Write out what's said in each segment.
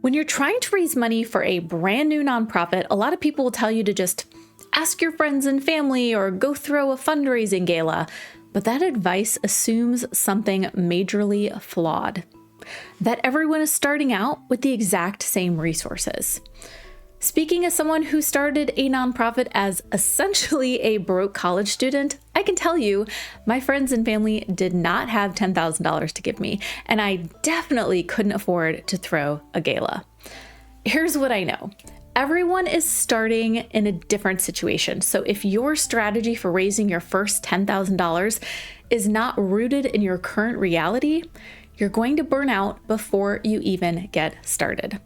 When you're trying to raise money for a brand new nonprofit, a lot of people will tell you to just ask your friends and family or go throw a fundraising gala. But that advice assumes something majorly flawed: that everyone is starting out with the exact same resources. Speaking as someone who started a nonprofit as essentially a broke college student, I can tell you my friends and family did not have $10,000 to give me, and I definitely couldn't afford to throw a gala. Here's what I know. Everyone is starting in a different situation. So if your strategy for raising your first $10,000 is not rooted in your current reality, you're going to burn out before you even get started.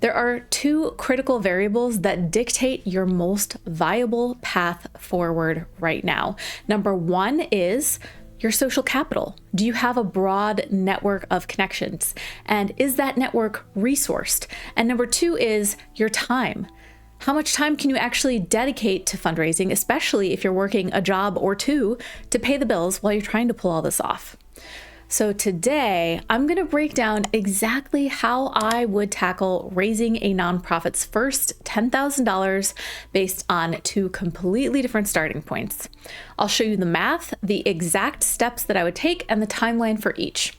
There are two critical variables that dictate your most viable path forward right now. Number one is your social capital. Do you have a broad network of connections? And is that network resourced? And number two is your time. How much time can you actually dedicate to fundraising, especially if you're working a job or two to pay the bills while you're trying to pull all this off? So today, I'm going to break down exactly how I would tackle raising a nonprofit's first $10,000 based on two completely different starting points. I'll show you the math, the exact steps that I would take, and the timeline for each.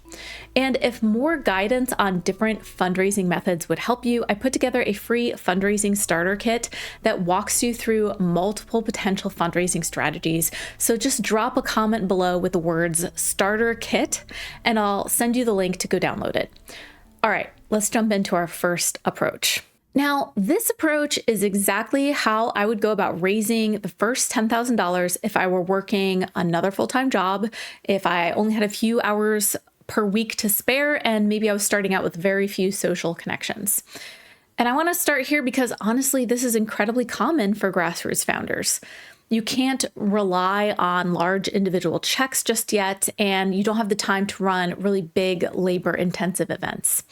And if more guidance on different fundraising methods would help you, I put together a free fundraising starter kit that walks you through multiple potential fundraising strategies. So just drop a comment below with the words starter kit, and I'll send you the link to go download it. All right, let's jump into our first approach. Now, this approach is exactly how I would go about raising the first $10,000 if I were working another full-time job, if I only had a few hours per week to spare, and maybe I was starting out with very few social connections. And I want to start here because honestly, this is incredibly common for grassroots founders. You can't rely on large individual checks just yet, and you don't have the time to run really big labor-intensive events.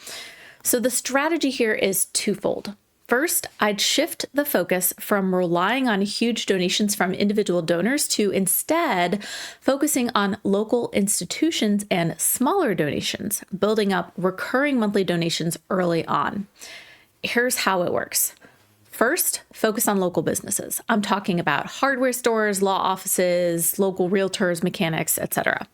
So the strategy here is twofold. First, I'd shift the focus from relying on huge donations from individual donors to instead focusing on local institutions and smaller donations, building up recurring monthly donations early on. Here's how it works. First, focus on local businesses. I'm talking about hardware stores, law offices, local realtors, mechanics, etc.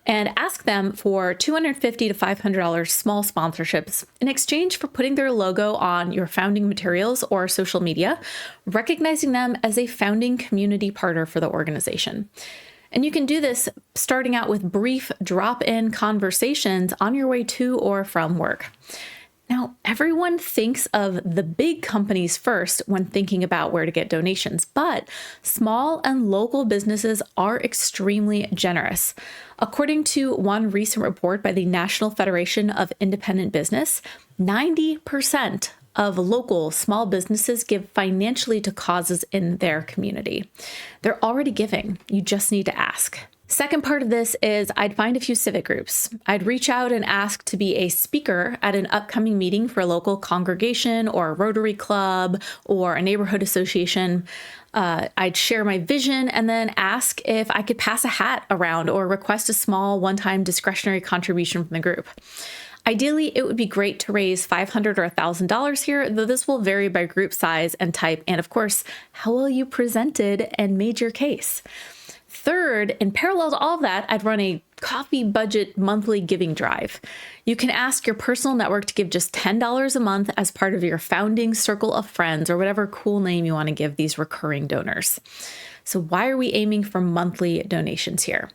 And ask them for $250 to $500 small sponsorships in exchange for putting their logo on your founding materials or social media, recognizing them as a founding community partner for the organization. And you can do this starting out with brief drop-in conversations on your way to or from work. Now, everyone thinks of the big companies first when thinking about where to get donations, but small and local businesses are extremely generous. According to one recent report by the National Federation of Independent Business, 90% of local small businesses give financially to causes in their community. They're already giving. You just need to ask. Second part of this is I'd find a few civic groups. I'd reach out and ask to be a speaker at an upcoming meeting for a local congregation or a Rotary Club or a neighborhood association. I'd share my vision and then ask if I could pass a hat around or request a small one-time discretionary contribution from the group. Ideally, it would be great to raise $500 or $1,000 here, though this will vary by group size and type, and of course, how well you presented and made your case. Third, in parallel to all of that, I'd run a coffee budget monthly giving drive. You can ask your personal network to give just $10 a month as part of your founding circle of friends or whatever cool name you want to give these recurring donors. So why are we aiming for monthly donations here?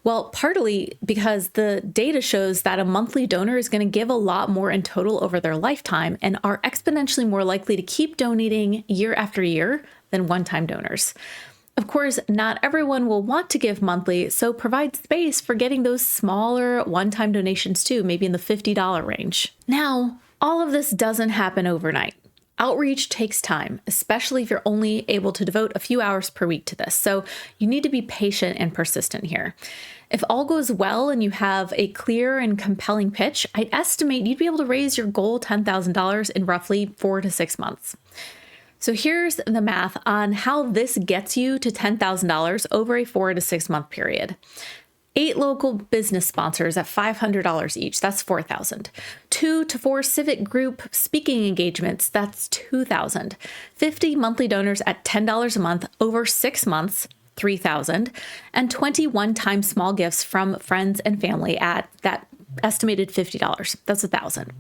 Well, partly because the data shows that a monthly donor is going to give a lot more in total over their lifetime and are exponentially more likely to keep donating year after year than one-time donors. Of course, not everyone will want to give monthly, so provide space for getting those smaller one-time donations too, maybe in the $50 range. Now, all of this doesn't happen overnight. Outreach takes time, especially if you're only able to devote a few hours per week to this, so you need to be patient and persistent here. If all goes well and you have a clear and compelling pitch, I'd estimate you'd be able to raise your goal $10,000 in roughly 4 to 6 months. So here's the math on how this gets you to $10,000 over a 4 to 6 month period. 8 local business sponsors at $500 each, that's $4,000. 2 to 4 civic group speaking engagements, that's $2,000. 50 monthly donors at $10 a month over 6 months, $3,000, and 20 one-time small gifts from friends and family at that estimated $50. That's $1,000.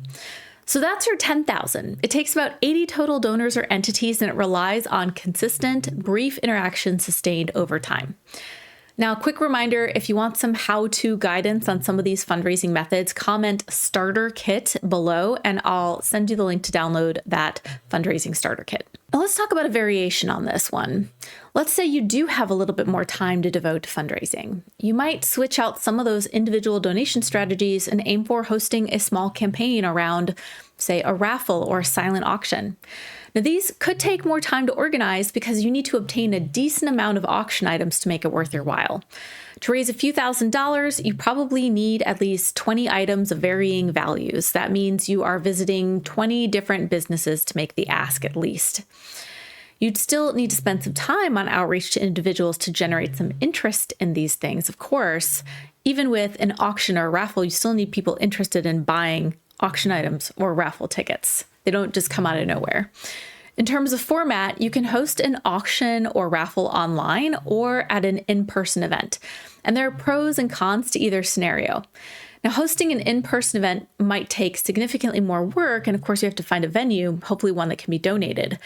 So that's your $10,000. It takes about 80 total donors or entities, and it relies on consistent, brief interaction sustained over time. Now, quick reminder, if you want some how-to guidance on some of these fundraising methods, comment starter kit below, and I'll send you the link to download that fundraising starter kit. Now let's talk about a variation on this one. Let's say you do have a little bit more time to devote to fundraising. You might switch out some of those individual donation strategies and aim for hosting a small campaign around, say, a raffle or a silent auction. Now, these could take more time to organize because you need to obtain a decent amount of auction items to make it worth your while. To raise a few $1,000s, you probably need at least 20 items of varying values. That means you are visiting 20 different businesses to make the ask at least. You'd still need to spend some time on outreach to individuals to generate some interest in these things, of course. Even with an auction or a raffle, you still need people interested in buying auction items or raffle tickets. They don't just come out of nowhere. In terms of format, you can host an auction or raffle online or at an in-person event. And there are pros and cons to either scenario. Now, hosting an in-person event might take significantly more work, and of course you have to find a venue, hopefully one that can be donated.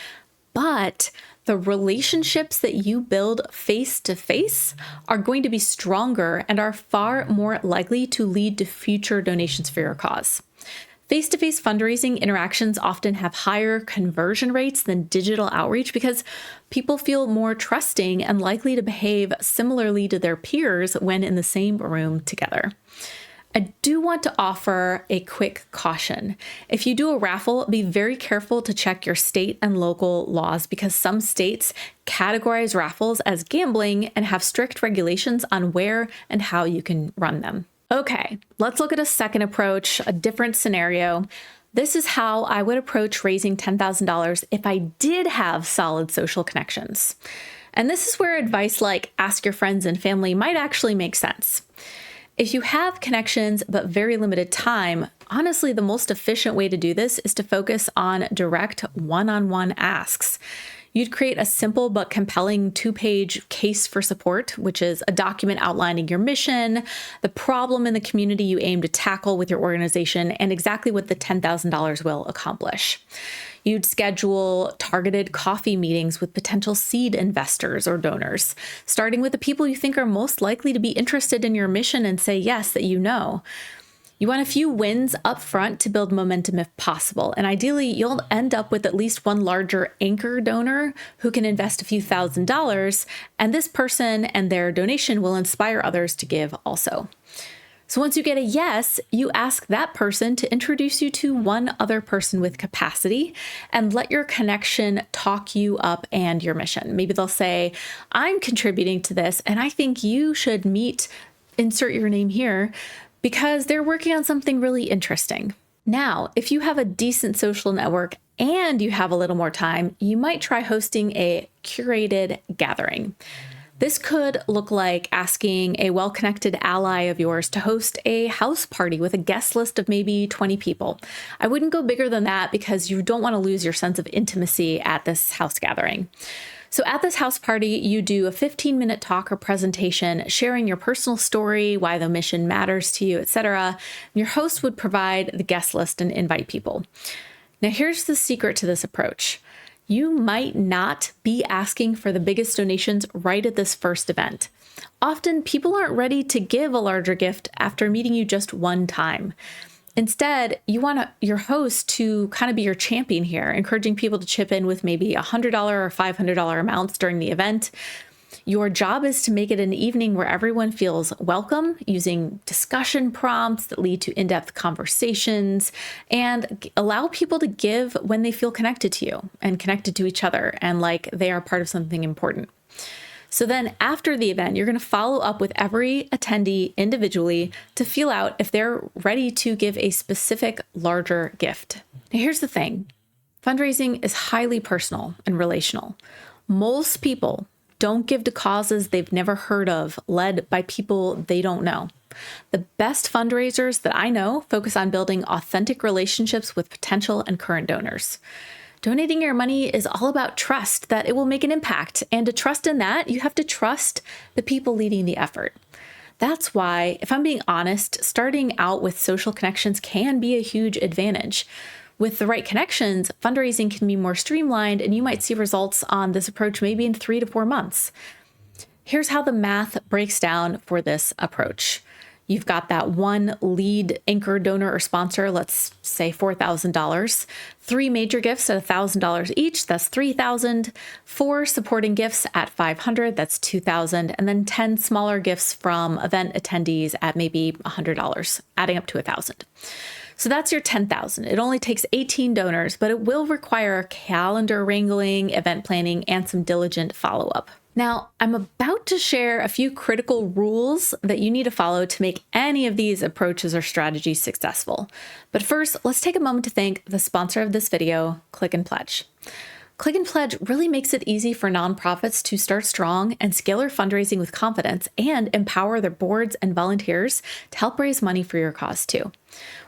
But the relationships that you build face-to-face are going to be stronger and are far more likely to lead to future donations for your cause. Face-to-face fundraising interactions often have higher conversion rates than digital outreach because people feel more trusting and likely to behave similarly to their peers when in the same room together. I do want to offer a quick caution. If you do a raffle, be very careful to check your state and local laws because some states categorize raffles as gambling and have strict regulations on where and how you can run them. Okay, let's look at a second approach, a different scenario. This is how I would approach raising $10,000 if I did have solid social connections. And this is where advice like ask your friends and family might actually make sense. If you have connections but very limited time, honestly, the most efficient way to do this is to focus on direct one-on-one asks. You'd create a simple but compelling 2-page case for support, which is a document outlining your mission, the problem in the community you aim to tackle with your organization, and exactly what the $10,000 will accomplish. You'd schedule targeted coffee meetings with potential seed investors or donors, starting with the people you think are most likely to be interested in your mission and say yes that you know. You want a few wins up front to build momentum if possible, and ideally you'll end up with at least one larger anchor donor who can invest a few $1,000s, and this person and their donation will inspire others to give also. So once you get a yes, you ask that person to introduce you to one other person with capacity and let your connection talk you up and your mission. Maybe they'll say, I'm contributing to this and I think you should meet, insert your name here, because they're working on something really interesting. Now, if you have a decent social network and you have a little more time, you might try hosting a curated gathering. This could look like asking a well-connected ally of yours to host a house party with a guest list of maybe 20 people. I wouldn't go bigger than that because you don't want to lose your sense of intimacy at this house gathering. So at this house party, you do a 15-minute talk or presentation sharing your personal story, why the mission matters to you, etc. Your host would provide the guest list and invite people. Now, here's the secret to this approach. You might not be asking for the biggest donations right at this first event. Often, people aren't ready to give a larger gift after meeting you just one time. Instead, you want your host to kind of be your champion here, encouraging people to chip in with maybe $100 or $500 amounts during the event. Your job is to make it an evening where everyone feels welcome, using discussion prompts that lead to in-depth conversations, and allow people to give when they feel connected to you and connected to each other and like they are part of something important. So then after the event, you're going to follow up with every attendee individually to feel out if they're ready to give a specific larger gift. Now, here's the thing. Fundraising is highly personal and relational. Most people Don't give to causes they've never heard of, led by people they don't know. The best fundraisers that I know focus on building authentic relationships with potential and current donors. Donating your money is all about trust that it will make an impact. And to trust in that, you have to trust the people leading the effort. That's why, if I'm being honest, starting out with social connections can be a huge advantage. With the right connections, fundraising can be more streamlined, and you might see results on this approach maybe in 3 to 4 months. Here's how the math breaks down for this approach. You've got that one lead anchor donor or sponsor, let's say $4,000, 3 major gifts at $1,000 each, that's $3,000, 4 supporting gifts at $500, that's $2,000, and then 10 smaller gifts from event attendees at maybe $100, adding up to $1,000. So that's your $10,000. It only takes 18 donors, but it will require calendar wrangling, event planning, and some diligent follow-up. Now, I'm about to share a few critical rules that you need to follow to make any of these approaches or strategies successful. But first, let's take a moment to thank the sponsor of this video, Click and Pledge. Click and Pledge really makes it easy for nonprofits to start strong and scale their fundraising with confidence and empower their boards and volunteers to help raise money for your cause too.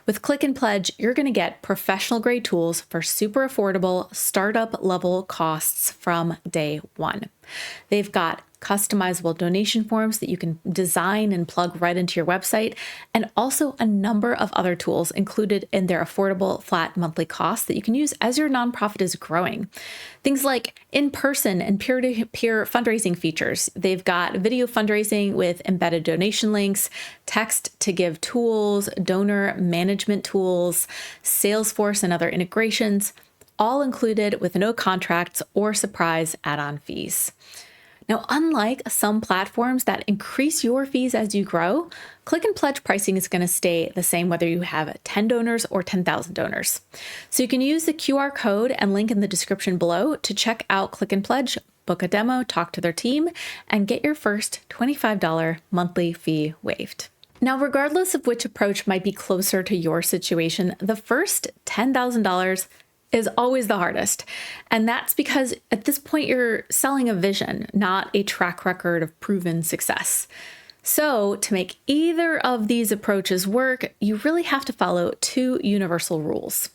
With Click and Pledge, you're going to get professional grade tools for super affordable startup level costs from day one. They've got customizable donation forms that you can design and plug right into your website, and also a number of other tools included in their affordable flat monthly costs that you can use as your nonprofit is growing. Things like in-person and peer-to-peer fundraising features. They've got video fundraising with embedded donation links, text to give tools, donor management tools, Salesforce and other integrations, all included with no contracts or surprise add-on fees. Now, unlike some platforms that increase your fees as you grow, Click and Pledge pricing is going to stay the same whether you have 10 donors or 10,000 donors. So you can use the QR code and link in the description below to check out Click and Pledge, book a demo, talk to their team, and get your first $25 monthly fee waived. Now, regardless of which approach might be closer to your situation, the first $10,000 is always the hardest. And that's because at this point, you're selling a vision, not a track record of proven success. So to make either of these approaches work, you really have to follow 2 universal rules.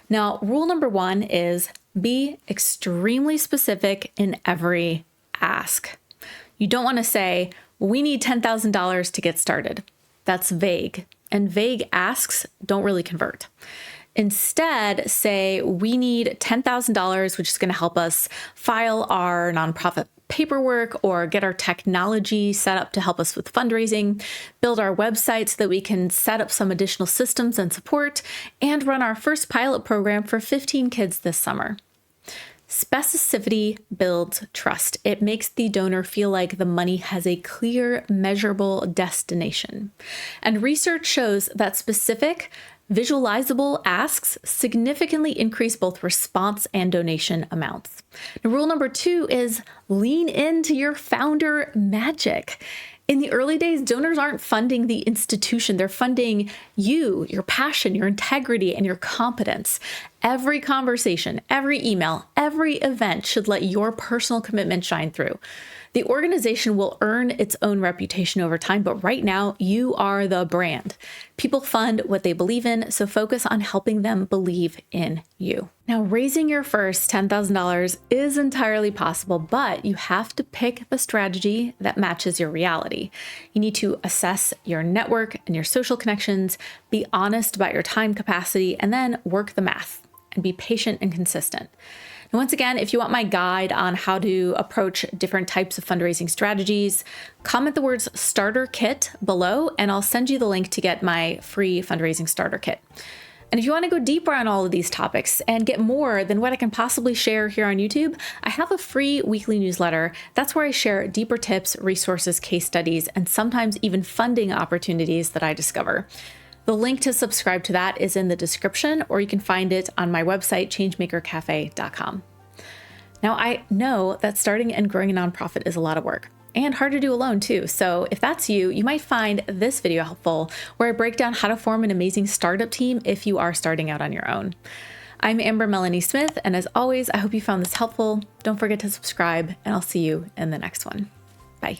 Now, rule number 1 is be extremely specific in every ask. You don't want to say, we need $10,000 to get started. That's vague, and vague asks don't really convert. Instead, say we need $10,000, which is going to help us file our nonprofit paperwork or get our technology set up to help us with fundraising, build our website so that we can set up some additional systems and support, and run our first pilot program for 15 kids this summer. Specificity builds trust. It makes the donor feel like the money has a clear, measurable destination. And research shows that specific, visualizable asks significantly increase both response and donation amounts. Now, rule number 2 is lean into your founder magic. In the early days, donors aren't funding the institution. They're funding you, your passion, your integrity, and your competence. Every conversation, every email, every event should let your personal commitment shine through. The organization will earn its own reputation over time, but right now, you are the brand. People fund what they believe in, so focus on helping them believe in you. Now, raising your first $10,000 is entirely possible, but you have to pick the strategy that matches your reality. You need to assess your network and your social connections, be honest about your time capacity, and then work the math and be patient and consistent. And once again, if you want my guide on how to approach different types of fundraising strategies, comment the words starter kit below, and I'll send you the link to get my free fundraising starter kit. And if you want to go deeper on all of these topics and get more than what I can possibly share here on YouTube, I have a free weekly newsletter. That's where I share deeper tips, resources, case studies, and sometimes even funding opportunities that I discover. The link to subscribe to that is in the description, or you can find it on my website, changemakercafe.com. Now, I know that starting and growing a nonprofit is a lot of work and hard to do alone too. So if that's you, you might find this video helpful, where I break down how to form an amazing startup team if you are starting out on your own. I'm Amber Melanie Smith, and as always, I hope you found this helpful. Don't forget to subscribe, and I'll see you in the next one. Bye.